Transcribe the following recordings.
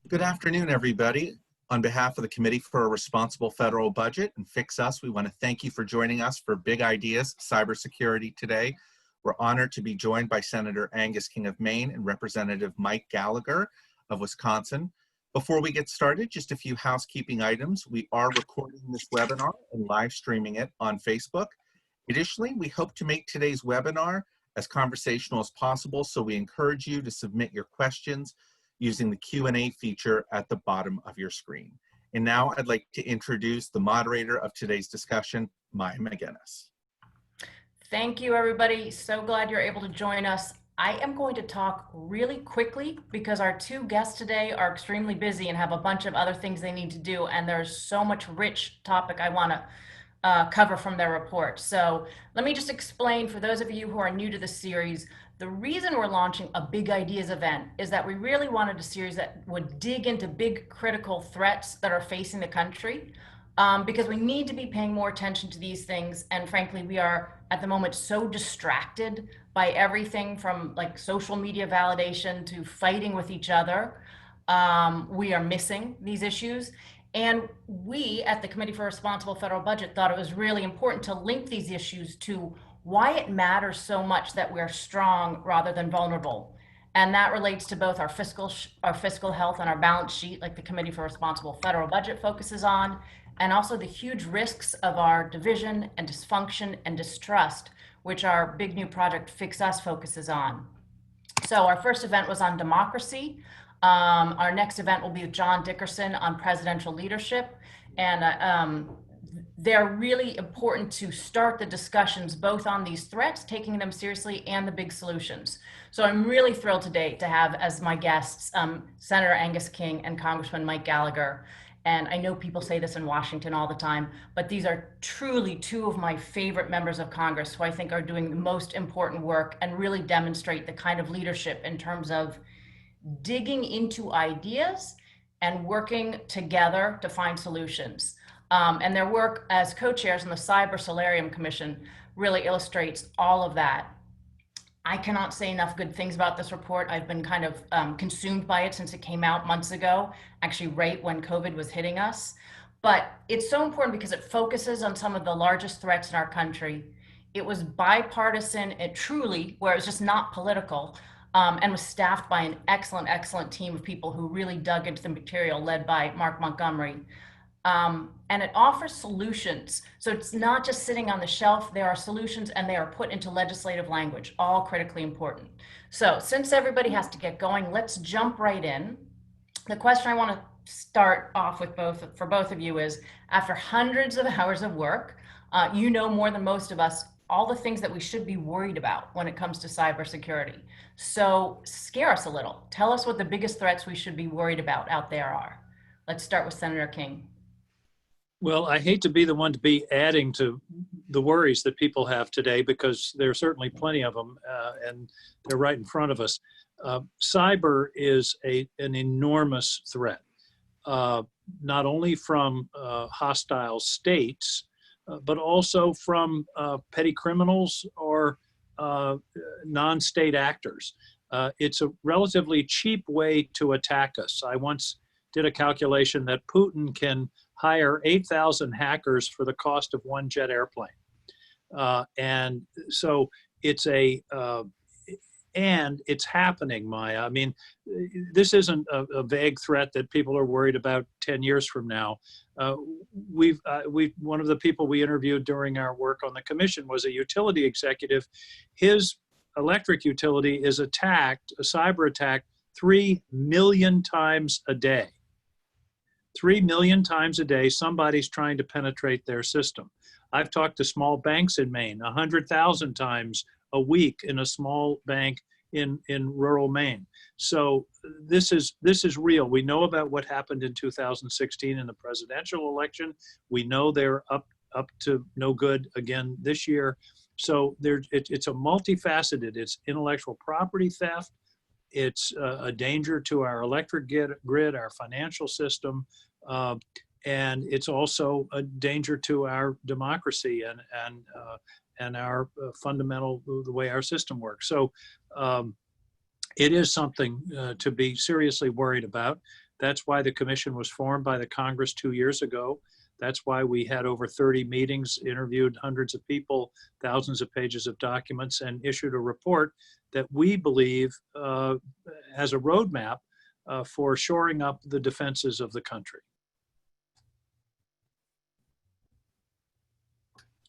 Good afternoon, everybody. On behalf of the Committee for a Responsible Federal Budget and Fix Us, we want to thank you for joining us for Big Ideas Cybersecurity today. We're honored to be joined by Senator Angus King of Maine and Representative Mike Gallagher of Wisconsin. Before we get started, just a few housekeeping items. We are recording this webinar and live streaming it on Facebook. Additionally, we hope to make today's webinar as conversational as possible, so we encourage you to submit your questions using the Q&A feature at the bottom of your screen. And now I'd like to introduce the moderator of today's discussion, Maya McGinnis. Thank you, everybody. So glad you're able to join us. I am going to talk really quickly because our two guests today are extremely busy and have a bunch of other things they need to do, and there's so much rich topic I want to cover from their report. So let me just explain for those of you who are new to the series. The reason we're launching a Big Ideas event is that we really wanted a series that would dig into big critical threats that are facing the country, because we need to be paying more attention to these things. And frankly, we are at the moment so distracted by everything from like social media validation to fighting with each other. We are missing these issues. And we at the Committee for Responsible Federal Budget thought it was really important to link these issues to why it matters so much that we're strong rather than vulnerable. And that relates to both our fiscal health and our balance sheet, like the Committee for Responsible Federal Budget focuses on, and also the huge risks of our division and dysfunction and distrust, which our big new project Fix Us focuses on. So our first event was on democracy. Our next event will be with John Dickerson on presidential leadership. And they're really important to start the discussions both on these threats, taking them seriously, and the big solutions. So I'm really thrilled today to have as my guests Senator Angus King and Congressman Mike Gallagher. And I know people say this in Washington all the time, but these are truly two of my favorite members of Congress who I think are doing the most important work and really demonstrate the kind of leadership in terms of digging into ideas and working together to find solutions. And their work as co-chairs in the Cyberspace Solarium Commission really illustrates all of that. I cannot say enough good things about this report. I've been kind of consumed by it since it came out months ago, actually right when COVID was hitting us. But it's so important because it focuses on some of the largest threats in our country. It was bipartisan, it truly, where it was just not political, and was staffed by an excellent team of people who really dug into the material led by Mark Montgomery. And it offers solutions. So it's not just sitting on the shelf, there are solutions and they are put into legislative language, all critically important. So since everybody has to get going, let's jump right in. The question I want to start off with for both of you is, after hundreds of hours of work, you know more than most of us all the things that we should be worried about when it comes to cybersecurity. So scare us a little. Tell us what the biggest threats we should be worried about out there are. Let's start with Senator King. Well, I hate to be the one to be adding to the worries that people have today, because there are certainly plenty of them, and they're right in front of us. Cyber is an enormous threat, not only from hostile states, but also from petty criminals or non-state actors. It's a relatively cheap way to attack us. I once did a calculation that Putin can hire 8,000 hackers for the cost of one jet airplane. And so it's and it's happening, Maya. I mean, this isn't a vague threat that people are worried about 10 years from now. One of the people we interviewed during our work on the commission was a utility executive. His electric utility is attacked, a cyber attack, 3 million times a day. 3 million times a day, somebody's trying to penetrate their system. I've talked to small banks in Maine 100,000 times a week in a small bank in rural Maine. So this is real. We know about what happened in 2016 in the presidential election. We know they're up to no good again this year. So it's a multifaceted. It's intellectual property theft. It's a danger to our electric grid, our financial system, and it's also a danger to our democracy and our fundamental, the way our system works. So it is something to be seriously worried about. That's why the commission was formed by the Congress 2 years ago. That's why we had over 30 meetings, interviewed hundreds of people, thousands of pages of documents, and issued a report that we believe has a roadmap for shoring up the defenses of the country.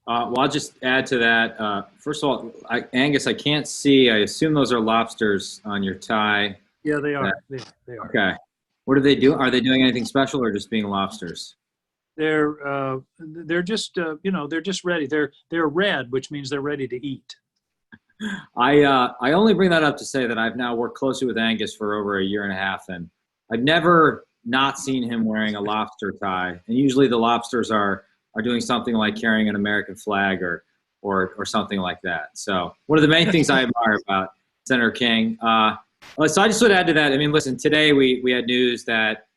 Well, I'll just add to that. First of all, Angus, I can't see. I assume those are lobsters on your tie. Yeah, they are. They are. Okay. What do they do? Are they doing anything special or just being lobsters? They're just they're just ready. They're red, which means they're ready to eat. I only bring that up to say that I've now worked closely with Angus for over a year and a half, and I've never not seen him wearing a lobster tie. And usually the lobsters are doing something like carrying an American flag or something like that. So one of the main things I admire about Senator King. So I just would add to that. I mean, listen, today we had news that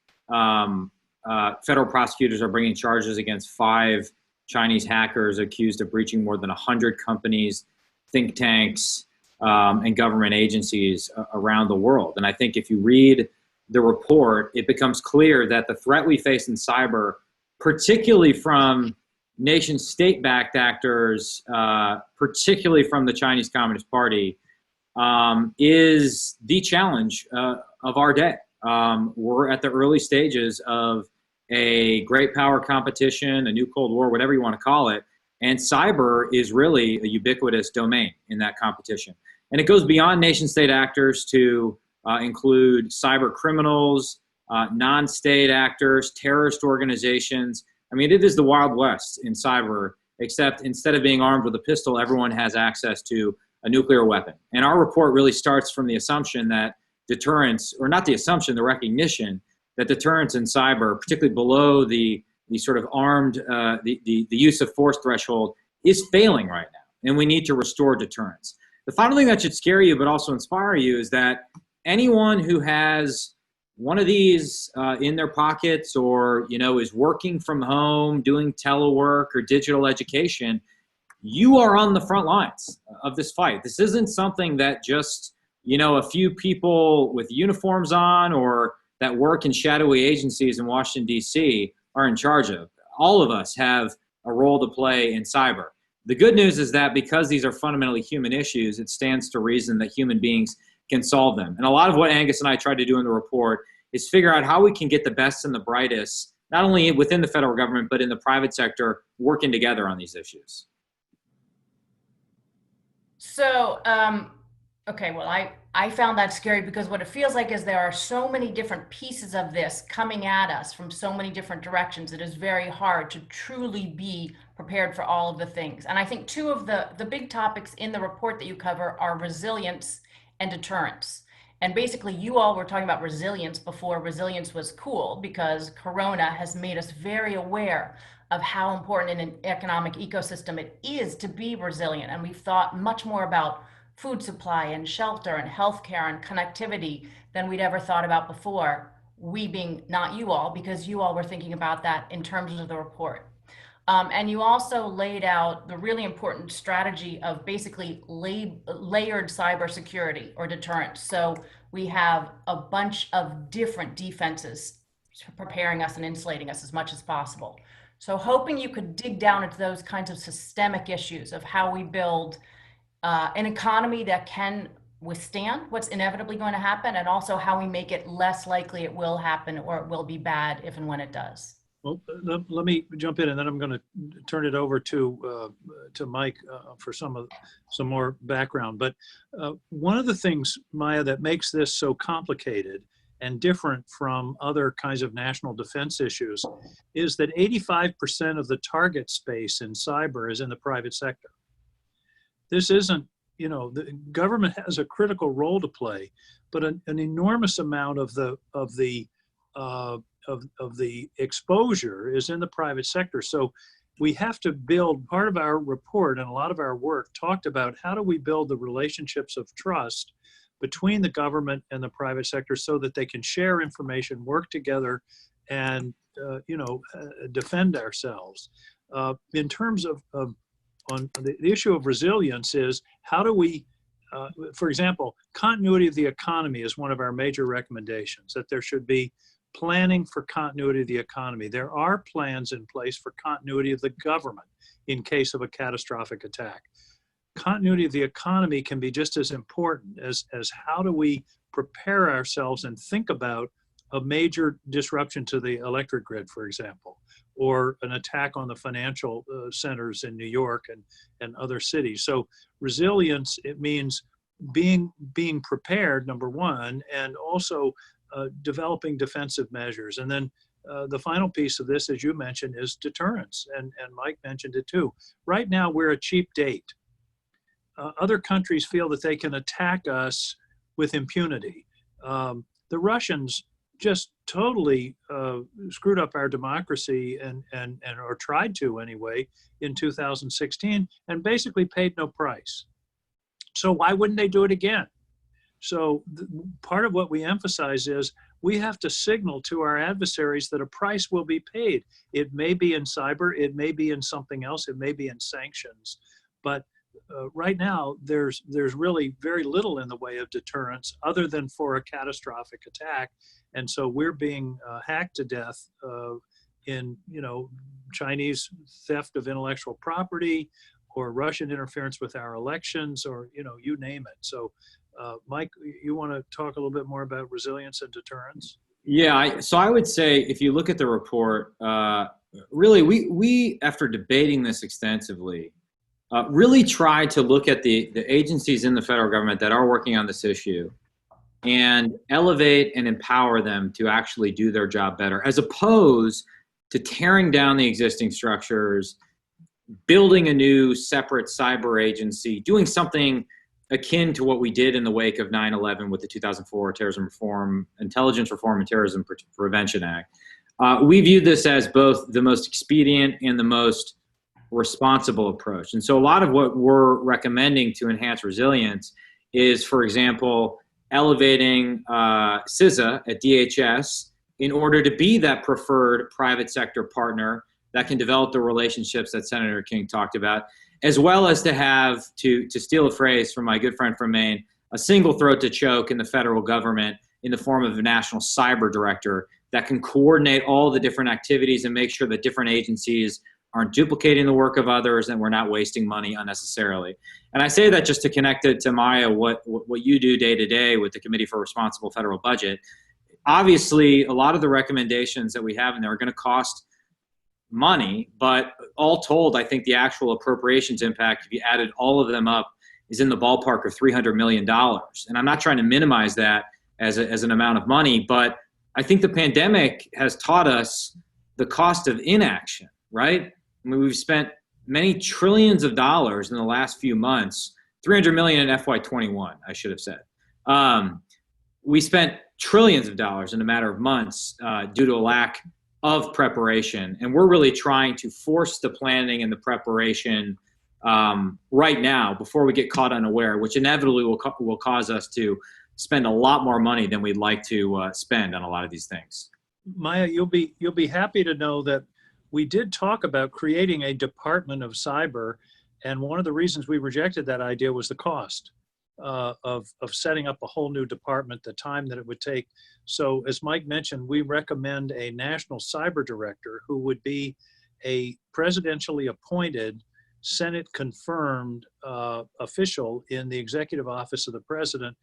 federal prosecutors are bringing charges against 5 Chinese hackers accused of breaching more than 100 companies, think tanks, and government agencies around the world. And I think if you read the report, it becomes clear that the threat we face in cyber, particularly from nation state-backed actors, particularly from the Chinese Communist Party, is the challenge of our day. We're at the early stages of a great power competition, a new Cold War, whatever you want to call it, and cyber is really a ubiquitous domain in that competition. And it goes beyond nation-state actors to include cyber criminals, non-state actors, terrorist organizations. I mean, it is the Wild West in cyber, except instead of being armed with a pistol, everyone has access to a nuclear weapon. And our report really starts from the assumption that deterrence, or not the assumption, the recognition that deterrence in cyber, particularly below the sort of armed, the use of force threshold, is failing right now. And we need to restore deterrence. The final thing that should scare you, but also inspire you, is that anyone who has one of these in their pockets, or is working from home, doing telework or digital education, you are on the front lines of this fight. This isn't something that just a few people with uniforms on or that work in shadowy agencies in Washington, D.C. are in charge of. All of us have a role to play in cyber. The good news is that because these are fundamentally human issues, it stands to reason that human beings can solve them. And a lot of what Angus and I tried to do in the report is figure out how we can get the best and the brightest, not only within the federal government, but in the private sector, working together on these issues. So, okay, well, I found that scary because what it feels like is there are so many different pieces of this coming at us from so many different directions. It is very hard to truly be prepared for all of the things. And I think 2 of the big topics in the report that you cover are resilience and deterrence. And basically, you all were talking about resilience before resilience was cool, because Corona has made us very aware of how important in an economic ecosystem it is to be resilient. And we've thought much more about food supply and shelter and healthcare and connectivity than we'd ever thought about before. We being not you all, because you all were thinking about that in terms of the report. And you also laid out the really important strategy of basically layered cybersecurity or deterrence. So we have a bunch of different defenses preparing us and insulating us as much as possible. So hoping you could dig down into those kinds of systemic issues of how we build an economy that can withstand what's inevitably going to happen, and also how we make it less likely it will happen or it will be bad if and when it does. Well, let me jump in, and then I'm going to turn it over to Mike for some more background. But one of the things, Maya, that makes this so complicated and different from other kinds of national defense issues is that 85% of the target space in cyber is in the private sector. This isn't, the government has a critical role to play, but an enormous amount of the exposure is in the private sector. So we have to build, part of our report and a lot of our work talked about how do we build the relationships of trust between the government and the private sector so that they can share information, work together, and defend ourselves. In terms of on the issue of resilience is how do we, for example, continuity of the economy is one of our major recommendations, that there should be planning for continuity of the economy. There are plans in place for continuity of the government in case of a catastrophic attack. Continuity of the economy can be just as important as how do we prepare ourselves and think about a major disruption to the electric grid, for example, or an attack on the financial centers in New York and other cities. So resilience, it means being prepared, number one, and also developing defensive measures. And then the final piece of this, as you mentioned, is deterrence. And Mike mentioned it too. Right now, we're a cheap date. Other countries feel that they can attack us with impunity. The Russians just totally screwed up our democracy and or tried to anyway in 2016 and basically paid no price. So why wouldn't they do it again? So part of what we emphasize is we have to signal to our adversaries that a price will be paid. It may be in cyber, it may be in something else, it may be in sanctions, but right now there's really very little in the way of deterrence other than for a catastrophic attack. And so we're being hacked to death in, Chinese theft of intellectual property or Russian interference with our elections or, you name it. So Mike, you want to talk a little bit more about resilience and deterrence? Yeah, so I would say if you look at the report, really we after debating this extensively, really tried to look at the agencies in the federal government that are working on this issue and elevate and empower them to actually do their job better, as opposed to tearing down the existing structures, building a new separate cyber agency, doing something akin to what we did in the wake of 9/11 with the 2004 Intelligence Reform and Terrorism Prevention Act. We view this as both the most expedient and the most responsible approach. And so a lot of what we're recommending to enhance resilience is, for example, elevating CISA at DHS in order to be that preferred private sector partner that can develop the relationships that Senator King talked about, as well as to have, to steal a phrase from my good friend from Maine, a single throat to choke in the federal government in the form of a national cyber director that can coordinate all the different activities and make sure that different agencies aren't duplicating the work of others and we're not wasting money unnecessarily. And I say that just to connect it to Maya, what you do day to day with the Committee for Responsible Federal Budget. Obviously, a lot of the recommendations that we have in there are going to cost money, but all told, I think the actual appropriations impact, if you added all of them up, is in the ballpark of $300 million. And I'm not trying to minimize that as an amount of money, but I think the pandemic has taught us the cost of inaction, right? I mean, we've spent many trillions of dollars in the last few months, 300 million in FY21, I should have said. We spent trillions of dollars in a matter of months due to a lack of preparation. And we're really trying to force the planning and the preparation right now before we get caught unaware, which inevitably will cause us to spend a lot more money than we'd like to spend on a lot of these things. Maya, you'll be happy to know that we did talk about creating a Department of Cyber, and one of the reasons we rejected that idea was the cost of setting up a whole new department, the time that it would take. So as Mike mentioned, we recommend a national cyber director who would be a presidentially appointed, Senate confirmed official in the executive office of the president,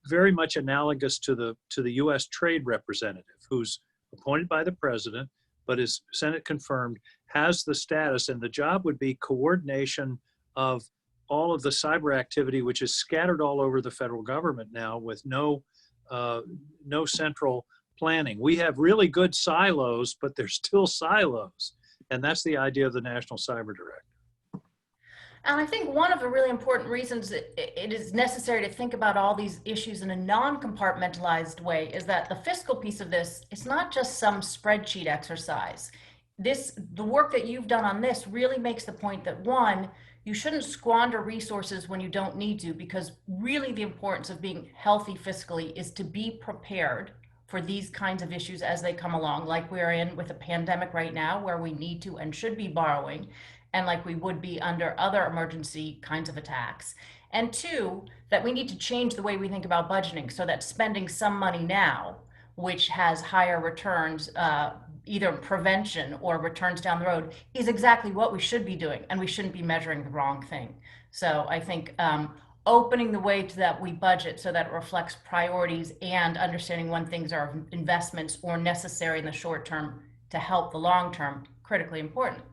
very much analogous to the U.S. trade representative, who's appointed by the president, but is Senate confirmed, has the status, and the job would be coordination of all of the cyber activity, which is scattered all over the federal government now with no central planning. We have really good silos, but they're still silos. And that's the idea of the National Cyber Director. And I think one of the really important reasons it is necessary to think about all these issues in a non-compartmentalized way is that the fiscal piece of this, it's not just some spreadsheet exercise. The work that you've done on this really makes the point that, one, you shouldn't squander resources when you don't need to, because really the importance of being healthy fiscally is to be prepared for these kinds of issues as they come along, like we're in with a pandemic right now where we need to and should be borrowing, and like we would be under other emergency kinds of attacks. And two, that we need to change the way we think about budgeting so that spending some money now which has higher returns, either prevention or returns down the road, is exactly what we should be doing, and we shouldn't be measuring the wrong thing. So I think opening the way to that we budget so that it reflects priorities and understanding when things are investments or necessary in the short term to help the long term, critically important.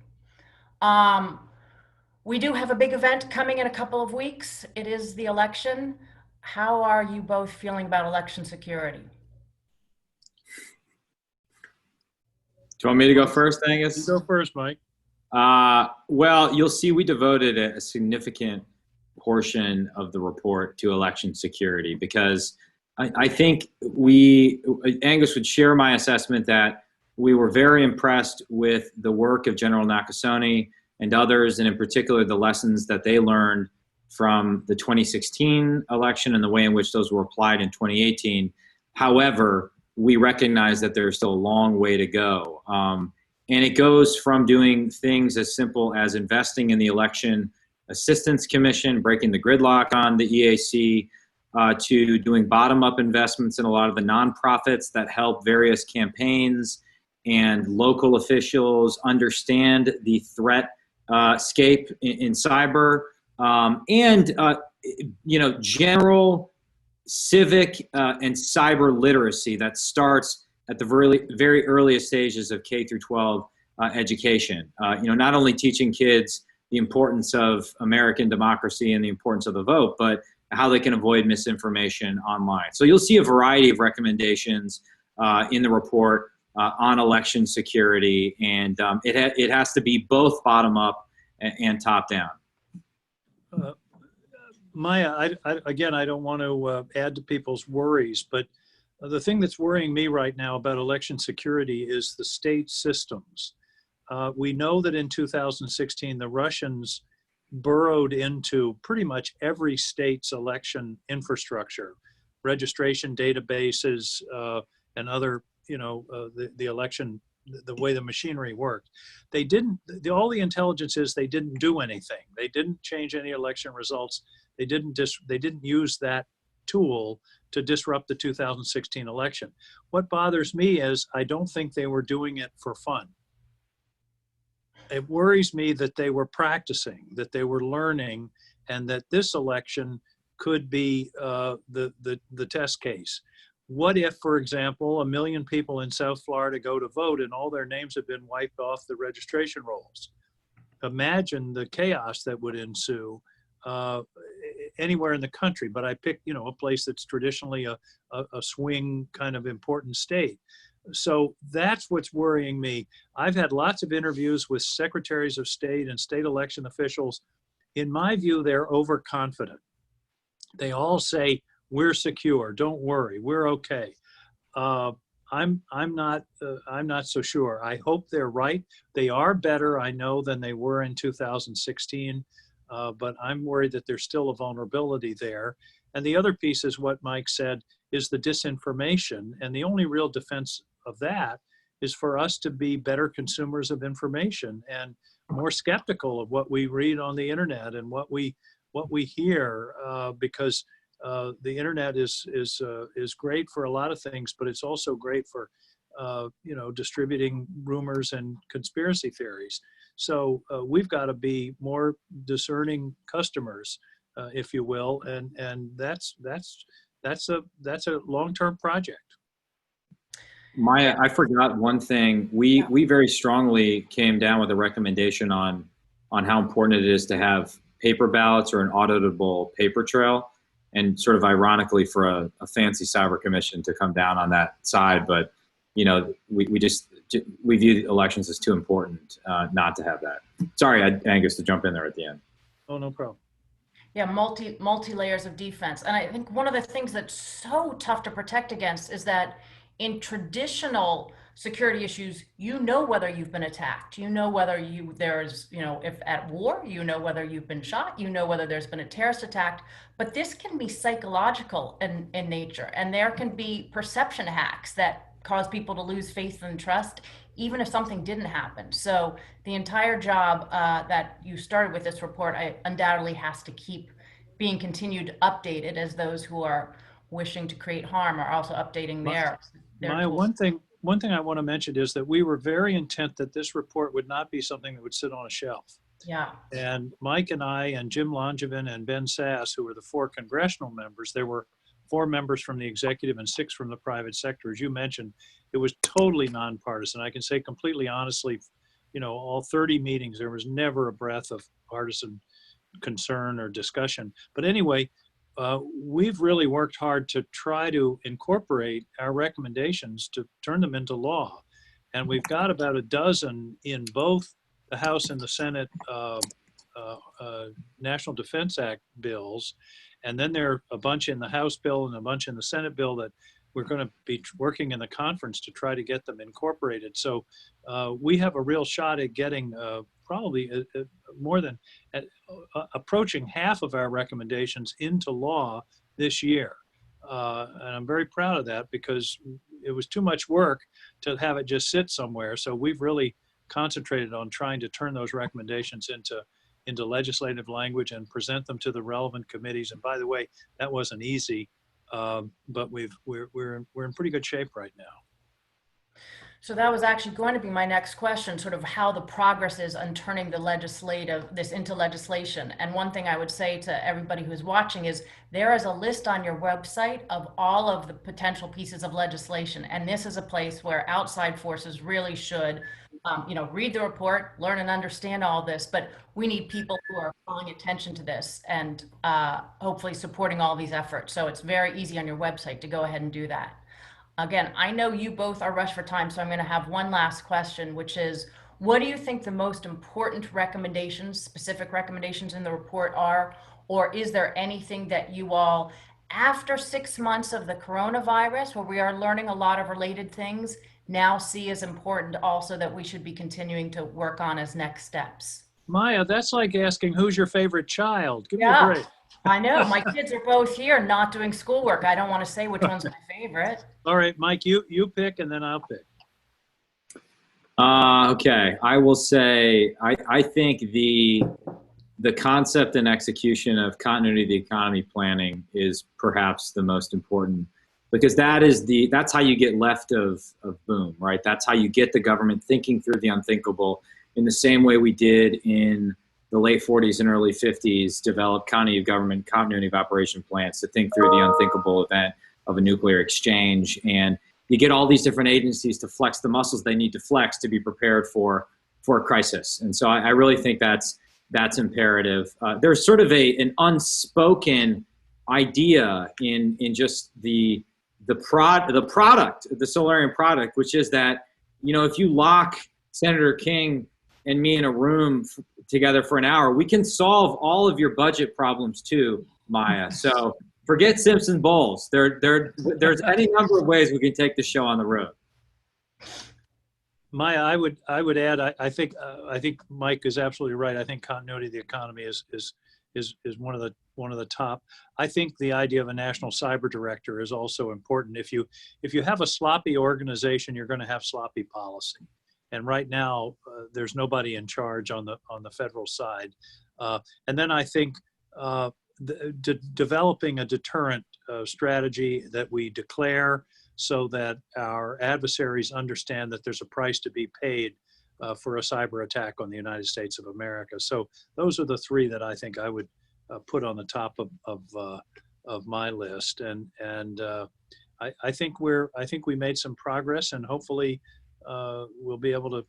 We do have a big event coming in a couple of weeks. It is the election. How are you both feeling about election security? Do you want me to go first, Angus? You go first, Mike. Well, you'll see we devoted a significant portion of the report to election security because I think Angus would share my assessment that we were very impressed with the work of General Nakasone and others, and in particular the lessons that they learned from the 2016 election and the way in which those were applied in 2018. However, we recognize that there's still a long way to go. And it goes from doing things as simple as investing in the Election Assistance Commission, breaking the gridlock on the EAC, to doing bottom-up investments in a lot of the nonprofits that help various campaigns and local officials understand the threat scape in cyber, and general civic and cyber literacy that starts at the very earliest stages of K through 12 education. Not only teaching kids the importance of American democracy and the importance of the vote, but how they can avoid misinformation online. So you'll see a variety of recommendations in the report on election security, and it has to be both bottom up and top down. Maya, I don't want to add to people's worries, but the thing that's worrying me right now about election security is the state systems. We know that in 2016, the Russians burrowed into pretty much every state's election infrastructure, registration databases, and other, the election, the way the machinery worked. They didn't, all the intelligence is they didn't do anything. They didn't change any election results. They didn't use that tool to disrupt the 2016 election. What bothers me is I don't think they were doing it for fun. It worries me that they were practicing, that they were learning, and that this election could be the test case. What if, for example, 1 million people in South Florida go to vote and all their names have been wiped off the registration rolls? Imagine the chaos that would ensue anywhere in the country. But I picked, a place that's traditionally a swing kind of important state. So that's what's worrying me. I've had lots of interviews with secretaries of state and state election officials. In my view, they're overconfident. They all say, we're secure, don't worry, we're okay. I'm not so sure. I hope they're right. They are better, I know, than they were in 2016, but I'm worried that there's still a vulnerability there. And the other piece is what Mike said, is the disinformation. And the only real defense of that is for us to be better consumers of information and more skeptical of what we read on the internet and what we hear, because the internet is great for a lot of things, but it's also great for distributing rumors and conspiracy theories. So we've got to be more discerning customers, if you will, and that's a long-term project. Maya, I forgot one thing. We very strongly came down with a recommendation on how important it is to have paper ballots or an auditable paper trail, and sort of ironically for a fancy cyber commission to come down on that side. But, we view elections as too important not to have that. Sorry, Angus, to jump in there at the end. Oh, no problem. Yeah, multi layers of defense. And I think one of the things that's so tough to protect against is that in traditional security issues, whether you've been attacked, whether if at war, whether you've been shot, whether there's been a terrorist attack, but this can be psychological in nature. And there can be perception hacks that cause people to lose faith and trust, even if something didn't happen. So the entire job that you started with this report undoubtedly has to keep being continued updated as those who are wishing to create harm are also updating their Maya, tools. one thing I want to mention is that we were very intent that this report would not be something that would sit on a shelf. Yeah. And Mike and I and Jim Langevin and Ben Sass, who were the 4 congressional members, there were 4 members from the executive and 6 from the private sector. As you mentioned, it was totally nonpartisan. I can say completely honestly, all 30 meetings, there was never a breath of partisan concern or discussion. But anyway, we've really worked hard to try to incorporate our recommendations to turn them into law. And we've got about a dozen in both the House and the Senate National Defense Act bills. And then there are a bunch in the House bill and a bunch in the Senate bill that we're going to be working in the conference to try to get them incorporated. So we have a real shot at getting probably more than approaching half of our recommendations into law this year. And I'm very proud of that because it was too much work to have it just sit somewhere. So we've really concentrated on trying to turn those recommendations into legislative language and present them to the relevant committees. And by the way, that wasn't easy, but we're in pretty good shape right now. So that was actually going to be my next question, sort of how the progress is on turning this into legislation. And one thing I would say to everybody who's watching is there is a list on your website of all of the potential pieces of legislation. And this is a place where outside forces really should, read the report, learn and understand all this, but we need people who are calling attention to this and hopefully supporting all these efforts. So it's very easy on your website to go ahead and do that. Again, I know you both are rushed for time, so I'm going to have one last question, which is, what do you think the most important recommendations, specific recommendations in the report are? Or is there anything that you all, after 6 months of the coronavirus, where we are learning a lot of related things, now see as important also that we should be continuing to work on as next steps? Maya, that's like asking who's your favorite child. Give me a Yeah, break. I know. My kids are both here not doing schoolwork. I don't want to say which one's my favorite. All right, Mike, you pick and then I'll pick. Okay, I will say I think the concept and execution of continuity of the economy planning is perhaps the most important, because that's how you get left of boom, right? That's how you get the government thinking through the unthinkable in the same way we did in the late 40s and early 50s, develop continuity of government, continuity of operation plans to think through the unthinkable event of a nuclear exchange. And you get all these different agencies to flex the muscles they need to flex to be prepared for a crisis. And so I really think that's imperative. There's sort of an unspoken idea in just the product, the Solarium product, which is that, if you lock Senator King and me in a room together for an hour, we can solve all of your budget problems too, Maya. So forget Simpson Bowles. There's any number of ways we can take the show on the road. Maya, I would add, I think Mike is absolutely right. I think continuity of the economy is one of the top. I think the idea of a national cyber director is also important. If you have a sloppy organization, you're going to have sloppy policy. And right now, there's nobody in charge on the federal side. And then I think developing a deterrent strategy that we declare so that our adversaries understand that there's a price to be paid for a cyber attack on the United States of America. So those are the 3 that I think I would put on the top of my list. And I think we made some progress, and hopefully we'll be able to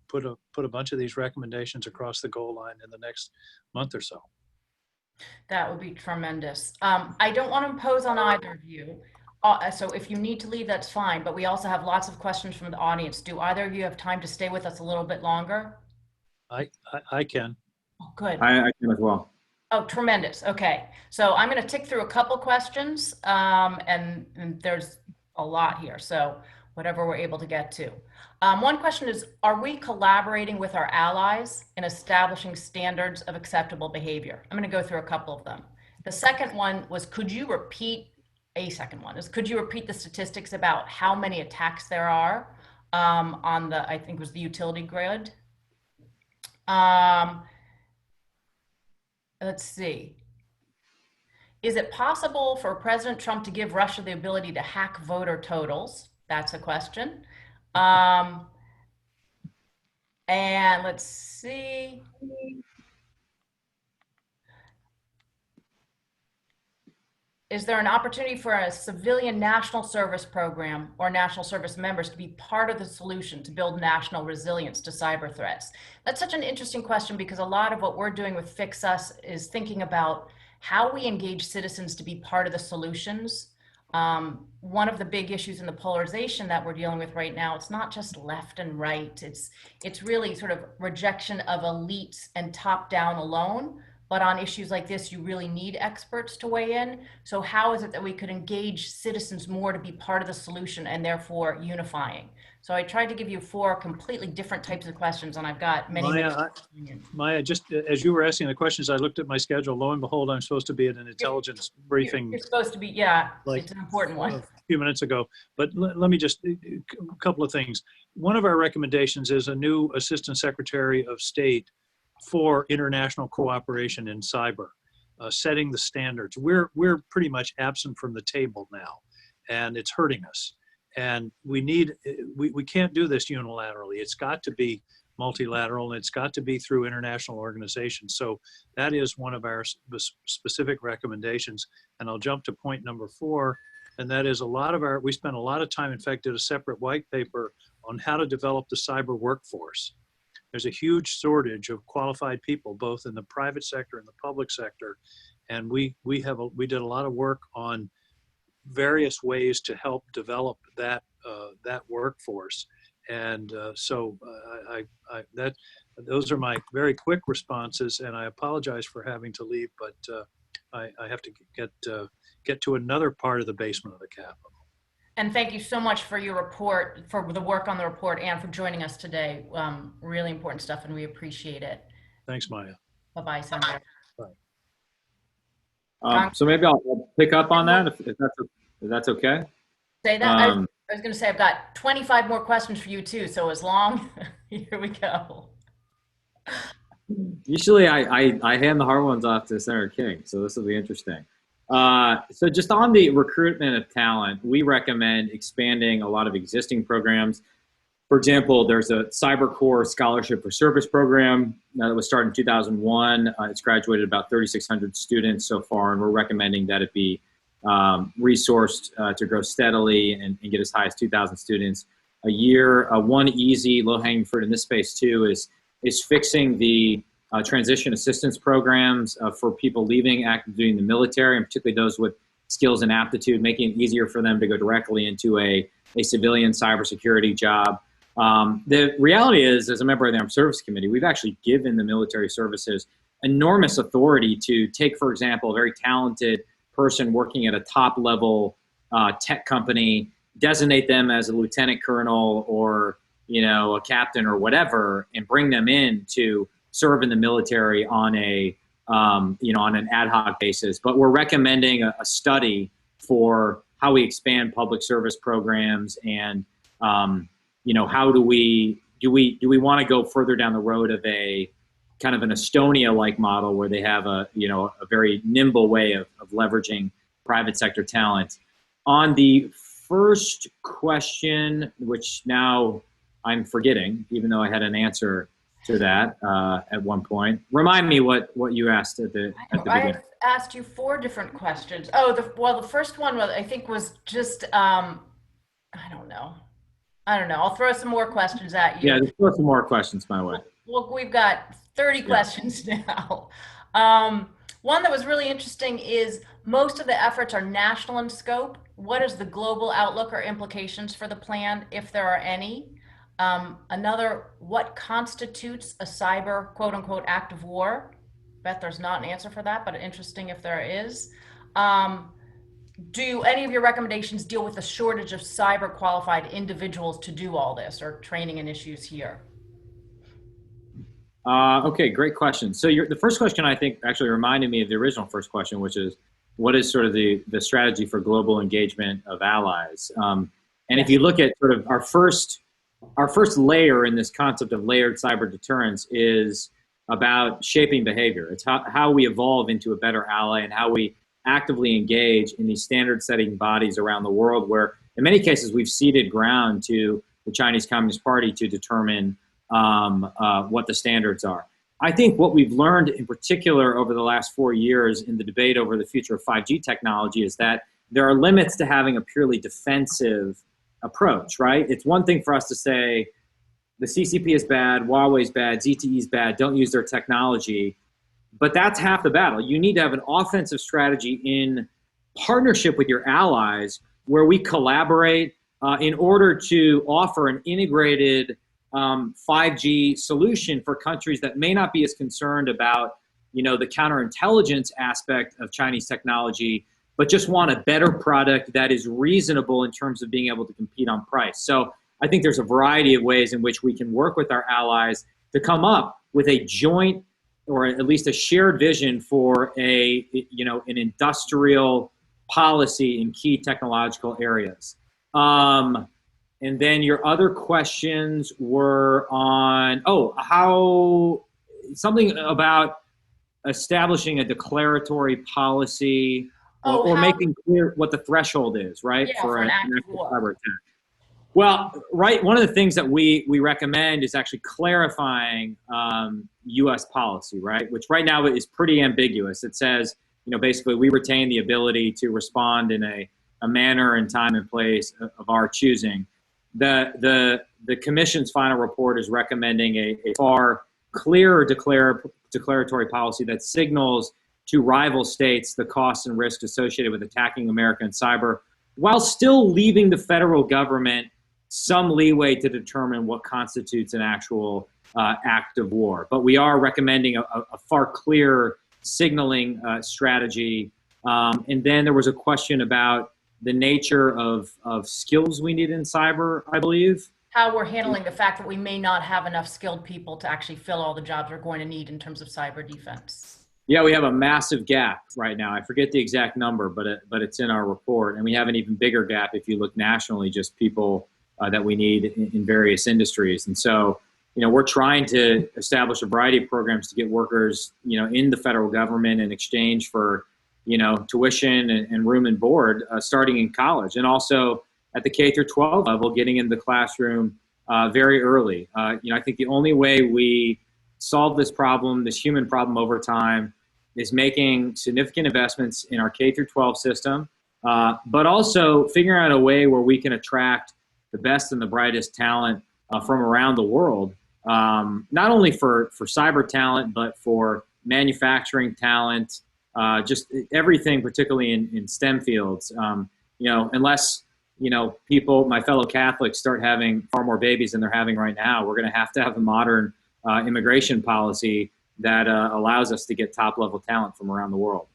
put a bunch of these recommendations across the goal line in the next month or so. That would be tremendous. I don't want to impose on either of you. So if you need to leave, that's fine. But we also have lots of questions from the audience. Do either of you have time to stay with us a little bit longer? I can. Oh, good. I can as well. Oh, tremendous. Okay. So I'm going to tick through a couple questions, and there's a lot here. So whatever we're able to get to. One question is, are we collaborating with our allies in establishing standards of acceptable behavior? I'm going to go through a couple of them. The second one was, could you repeat the statistics about how many attacks there are on the, I think it was the utility grid? Let's see. Is it possible for President Trump to give Russia the ability to hack voter totals? That's a question. And let's see. Is there an opportunity for a civilian national service program or national service members to be part of the solution to build national resilience to cyber threats? That's such an interesting question because a lot of what we're doing with Fix Us is thinking about how we engage citizens to be part of the solutions. One of the big issues in the polarization that we're dealing with right now, it's not just left and right. It's really sort of rejection of elites and top down alone. But on issues like this, you really need experts to weigh in. So how is it that we could engage citizens more to be part of the solution and therefore unifying? So I tried to give you 4 completely different types of questions, and I've got many. Maya, just as you were asking the questions, I looked at my schedule. Lo and behold, I'm supposed to be at an intelligence briefing. You're supposed to be, yeah, like it's an important one. A few minutes ago. But let me just, a couple of things. One of our recommendations is a new Assistant Secretary of State for international cooperation in cyber, setting the standards. We're pretty much absent from the table now, and it's hurting us. And we can't do this unilaterally. It's got to be multilateral, and it's got to be through international organizations. So that is one of our specific recommendations. And I'll jump to point number 4, and that is we spent a lot of time, in fact, did a separate white paper on how to develop the cyber workforce. There's a huge shortage of qualified people, both in the private sector and the public sector. And we did a lot of work on various ways to help develop that workforce. And those are my very quick responses. And I apologize for having to leave, but I have to get to another part of the basement of the Capitol. And thank you so much for your report, for the work on the report, and for joining us today. Really important stuff, and we appreciate it. Thanks, Maya. Bye-bye, Senator. Bye. So maybe I'll pick up on that if that's okay. Say that. I was going to say I've got 25 more questions for you too. So as long, here we go. Usually I hand the hard ones off to Senator King, so this will be interesting. So just on the recruitment of talent, we recommend expanding a lot of existing programs. For example, there's a Cyber Corps Scholarship for Service program that was started in 2001. It's graduated about 3,600 students so far, and we're recommending that it be resourced to grow steadily and get as high as 2,000 students a year. One easy low-hanging fruit in this space too is fixing the transition assistance programs for people leaving active duty in the military, and particularly those with skills and aptitude, making it easier for them to go directly into a civilian cybersecurity job. The reality is, as a member of the Armed Services Committee, we've actually given the military services enormous authority to take, for example, a very talented person working at a top level tech company, designate them as a lieutenant colonel or a captain or whatever, and bring them in to serve in the military on on an ad hoc basis. But we're recommending a study for how we expand public service programs and how do we want to go further down the road of a kind of an Estonia-like model where they have a very nimble way of leveraging private sector talent. On the first question, which now I'm forgetting, even though I had an answer to that at one point. Remind me what you asked at the beginning. I asked you 4 different questions. Oh, the first one I think was just I don't know. I'll throw some more questions at you. Yeah, just throw some more questions my way. Look, we've got 30 questions now. One that was really interesting is most of the efforts are national in scope. What is the global outlook or implications for the plan, if there are any? Another, what constitutes a cyber quote unquote act of war? Bet there's not an answer for that, but interesting if there is. Do any of your recommendations deal with the shortage of cyber qualified individuals to do all this, or training and issues here? Okay, great question. So the first question I think actually reminded me of the original first question, which is what is sort of the strategy for global engagement of allies? And if you look at sort of our first layer in this concept of layered cyber deterrence is about shaping behavior. It's how we evolve into a better ally and how we actively engage in these standard setting bodies around the world where in many cases, we've ceded ground to the Chinese Communist Party to determine what the standards are. I think what we've learned in particular over the last 4 years in the debate over the future of 5G technology is that there are limits to having a purely defensive approach, right? It's one thing for us to say the CCP is bad, Huawei is bad, ZTE is bad, don't use their technology. But that's half the battle. You need to have an offensive strategy in partnership with your allies where we collaborate in order to offer an integrated 5G solution for countries that may not be as concerned about, the counterintelligence aspect of Chinese technology, but just want a better product that is reasonable in terms of being able to compete on price. So I think there's a variety of ways in which we can work with our allies to come up with a joint or at least a shared vision for an industrial policy in key technological areas. And then your other questions were on, something about establishing a declaratory policy or making clear what the threshold is, right? Yeah, for an active war. Cyber attack. Well, right, one of the things that we recommend is actually clarifying U.S. policy, right? Which right now is pretty ambiguous. It says, basically we retain the ability to respond in a manner and time and place of our choosing. The Commission's final report is recommending a far clearer declaratory policy that signals to rival states the costs and risks associated with attacking America in cyber, while still leaving the federal government some leeway to determine what constitutes an actual act of war. But we are recommending a far clearer signaling strategy. And then there was a question about the nature of skills we need in cyber, I believe. How we're handling the fact that we may not have enough skilled people to actually fill all the jobs we're going to need in terms of cyber defense. Yeah, we have a massive gap right now. I forget the exact number, but it's in our report. And we have an even bigger gap if you look nationally, just people that we need in various industries. And so, we're trying to establish a variety of programs to get workers, in the federal government in exchange for, tuition and room and board starting in college. And also at the K through 12 level, getting in the classroom very early. I think the only way we solve this problem, this human problem over time, is making significant investments in our K through 12 system, but also figuring out a way where we can attract the best and the brightest talent from around the world, not only for cyber talent, but for manufacturing talent, just everything, particularly in STEM fields. Unless people, my fellow Catholics, start having far more babies than they're having right now, we're going to have a modern immigration policy that allows us to get top-level talent from around the world.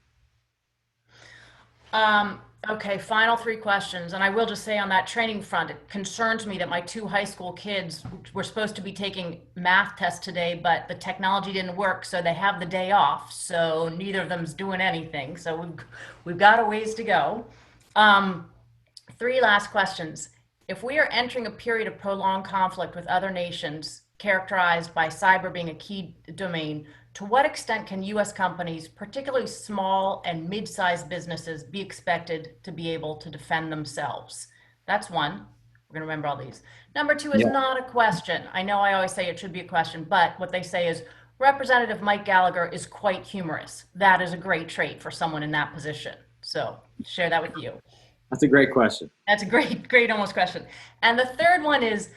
Okay, final 3 questions. And I will just say on that training front, it concerns me that my 2 high school kids were supposed to be taking math tests today, but the technology didn't work, so they have the day off. So neither of them's doing anything. So we've got a ways to go. 3 last questions. If we are entering a period of prolonged conflict with other nations, characterized by cyber being a key domain, to what extent can U.S. companies, particularly small and mid-sized businesses, be expected to be able to defend themselves? That's one. We're going to remember all these. Number 2 is not a question. I know I always say it should be a question, but what they say is Representative Mike Gallagher is quite humorous. That is a great trait for someone in that position. So share that with you. That's a great question. That's a great almost question. And the third one is,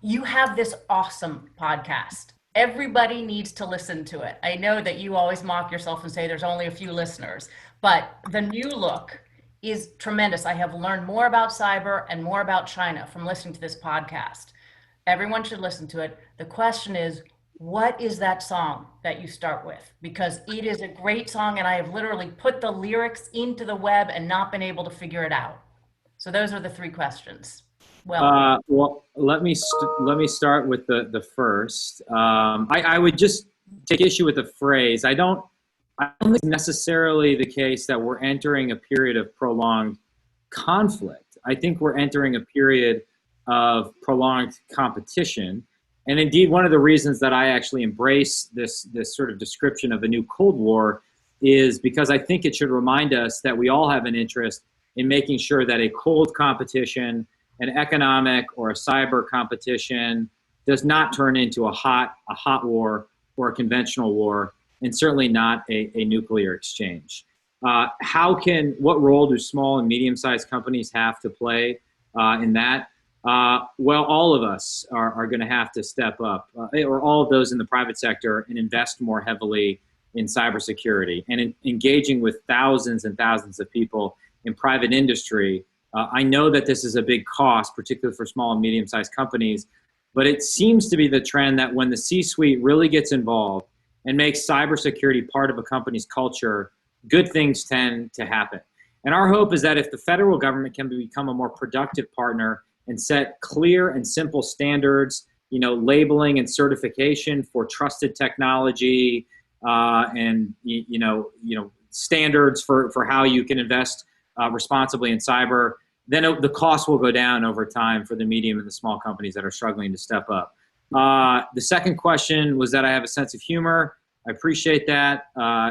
you have this awesome podcast. Everybody needs to listen to it. I know that you always mock yourself and say there's only a few listeners, but the new look is tremendous. I have learned more about cyber and more about China from listening to this podcast. Everyone should listen to it. The question is, what is that song that you start with? Because it is a great song and I have literally put the lyrics into the web and not been able to figure it out. So those are the 3 questions. Well, let me start with the first. I would just take issue with the phrase. I don't think it's necessarily the case that we're entering a period of prolonged conflict. I think we're entering a period of prolonged competition. And indeed, one of the reasons that I actually embrace this sort of description of a new Cold War is because I think it should remind us that we all have an interest in making sure that a cold competition, an economic or a cyber competition, does not turn into a hot war or a conventional war, and certainly not a nuclear exchange. What role do small and medium-sized companies have to play in that? Well, all of us are going to have to step up, or all of those in the private sector, and invest more heavily in cybersecurity and in engaging with thousands and thousands of people in private industry. I know that this is a big cost, particularly for small and medium-sized companies, but it seems to be the trend that when the C-suite really gets involved and makes cybersecurity part of a company's culture, good things tend to happen. And our hope is that if the federal government can become a more productive partner and set clear and simple standards, labeling and certification for trusted technology, and standards for how you can invest responsibly in cyber, then the cost will go down over time for the medium and the small companies that are struggling to step up. The second question was that I have a sense of humor. I appreciate that.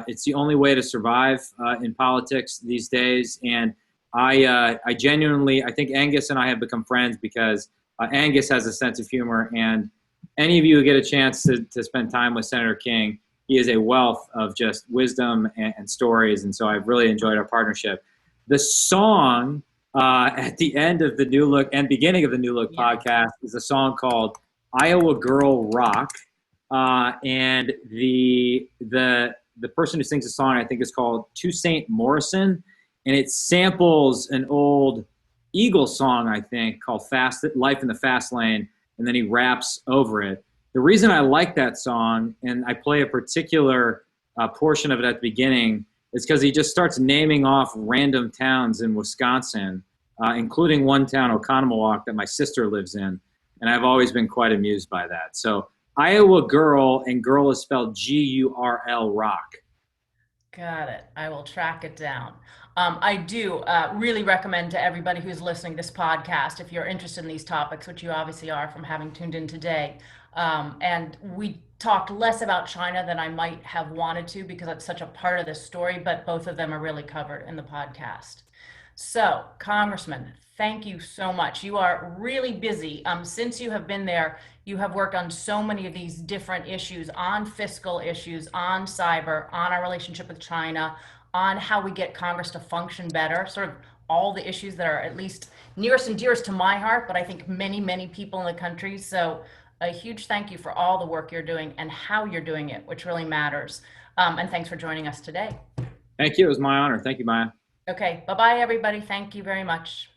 It's the only way to survive in politics these days. And I genuinely, I think Angus and I have become friends because Angus has a sense of humor. And any of you who get a chance to spend time with Senator King, he is a wealth of just wisdom and stories. And so I've really enjoyed our partnership. The song at the end of the New Look and beginning of the New Look podcast is a song called Iowa Girl Rock. And the person who sings the song, I think, is called Toussaint Morrison. And it samples an old Eagles song, I think, called Life in the Fast Lane. And then he raps over it. The reason I like that song, and I play a particular portion of it at the beginning, is because he just starts naming off random towns in Wisconsin, including one town, Oconomowoc, that my sister lives in. And I've always been quite amused by that. So Iowa Girl, and girl is spelled G-U-R-L, rock. Got it. I will track it down. I do really recommend to everybody who's listening this podcast, if you're interested in these topics, which you obviously are from having tuned in today. And we talked less about China than I might have wanted to because it's such a part of this story, but both of them are really covered in the podcast. So, Congressman, thank you so much. You are really busy. Since you have been there, you have worked on so many of these different issues, on fiscal issues, on cyber, on our relationship with China, on how we get Congress to function better, sort of all the issues that are at least nearest and dearest to my heart, but I think many, many people in the country. So a huge thank you for all the work you're doing and how you're doing it, which really matters. And thanks for joining us today. Thank you. It was my honor. Thank you, Maya. Okay. Bye-bye, everybody. Thank you very much.